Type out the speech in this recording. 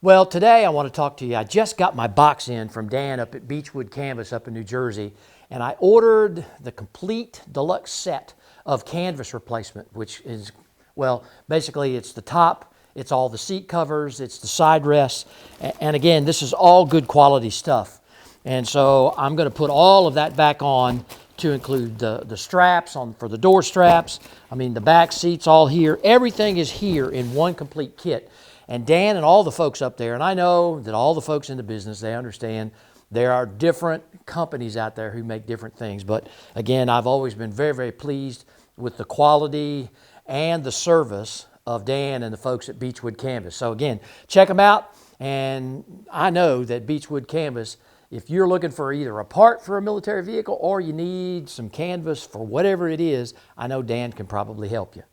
Well, today I want to talk to you. I just got my box in from Dan up at Beachwood Canvas up in New Jersey, and I ordered the complete deluxe set of canvas replacement, which is, well, basically it's the top, it's all the seat covers, it's the side rests, and again, this is all good quality stuff. And so I'm going to put all of that back on to include the straps for the door straps. I mean, the back seats all here. Everything is here in one complete kit. And Dan and all the folks up there, and I know that all the folks in the business, they understand there are different companies out there who make different things. But again, I've always been very, very pleased with the quality and the service of Dan and the folks at Beachwood Canvas. So again, check them out. And I know that Beachwood Canvas, if you're looking for either a part for a military vehicle or you need some canvas for whatever it is, I know Dan can probably help you.